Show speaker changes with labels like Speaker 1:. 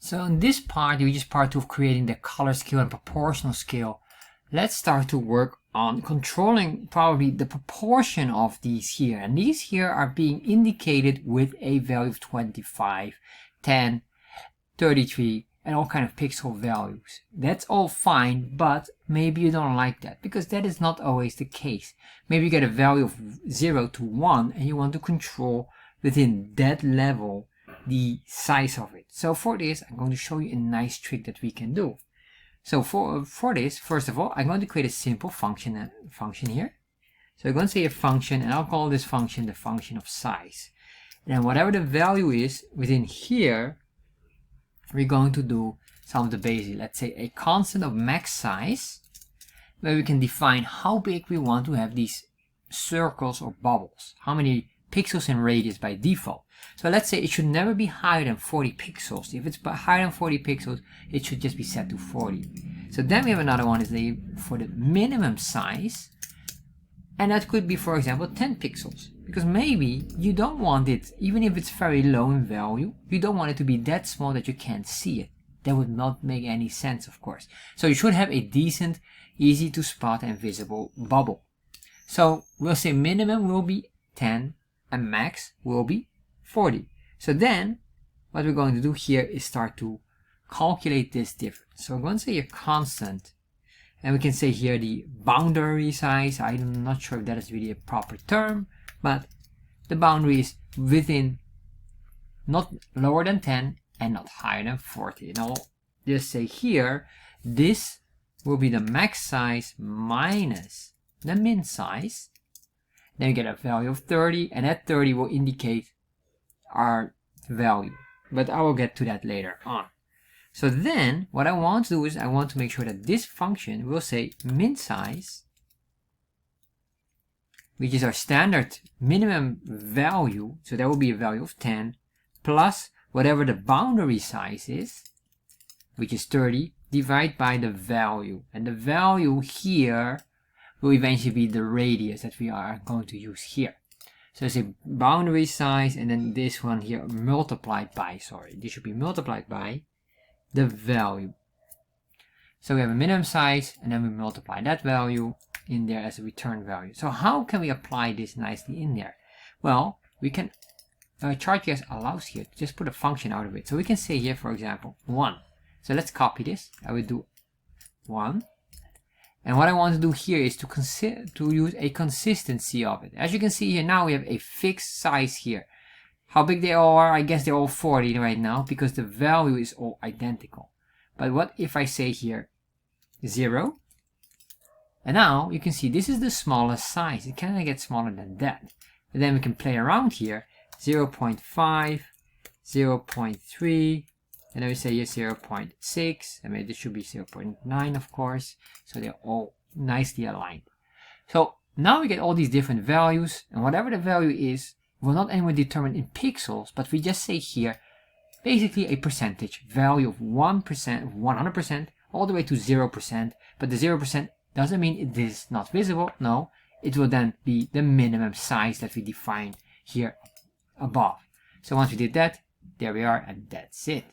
Speaker 1: So in this part, which is part 2 of creating the color scale and proportional scale, let's start to work on controlling probably the proportion of these here. And these here are being indicated with a value of 25, 10, 33, and all kind of pixel values. That's all fine, but maybe you don't like that because that is not always the case. Maybe you get a value of 0 to 1 and you want to control within that level the size of it. So for this, I'm going to show you a nice trick that we can do. So for this, first of all, I'm going to create a simple function here. So I'm going to say a function, and I'll call this function the function of size. And then whatever the value is within here, we're going to do some of the basic. Let's say a constant of max size, where we can define how big we want to have these circles or bubbles, how many pixels in radius by default. So let's say it should never be higher than 40 pixels. If it's higher than 40 pixels, it should just be set to 40. So then we have another one is for the minimum size, and that could be, for example, 10 pixels. Because maybe you don't want it, even if it's very low in value, you don't want it to be that small that you can't see it. That would not make any sense, of course. So you should have a decent, easy to spot and visible bubble. So we'll say minimum will be 10 and max will be 40. So then what we're going to do here is start to calculate this difference. So I'm going to say a constant, and we can say here the boundary size. I'm not sure if that is really a proper term, but the boundary is within not lower than 10 and not higher than 40. And I'll just say here this will be the max size minus the min size. Then we get a value of 30, and that 30 will indicate our value. But I will get to that later on. So then what I want to do is I want to make sure that this function will say min size, which is our standard minimum value. So that will be a value of 10 plus whatever the boundary size is, which is 30, divided by the value. And the value here will eventually be the radius that we are going to use here. So it's a boundary size, and then this one here multiplied by, this should be multiplied by the value. So we have a minimum size, and then we multiply that value in there as a return value. So how can we apply this nicely in there? Well, we can, chartjs allows here to just put a function out of it. So we can say here, for example, 1. So let's copy this. I will do 1. And what I want to do here is to use a consistency of it. As you can see here now, we have a fixed size here. How big they all are, I guess they're all 40 right now because the value is all identical. But what if I say here 0? And now you can see this is the smallest size. It cannot get smaller than that. And then we can play around here. 0.5, 0.3, and then we say here 0.6, and maybe this should be 0.9, of course. So they're all nicely aligned. So now we get all these different values, and whatever the value is will not anymore determine in pixels, but we just say here basically a percentage value of 1%, 100%, all the way to 0%. But the 0% doesn't mean it is not visible. No, it will then be the minimum size that we define here above. So once we did that, there we are, and that's it.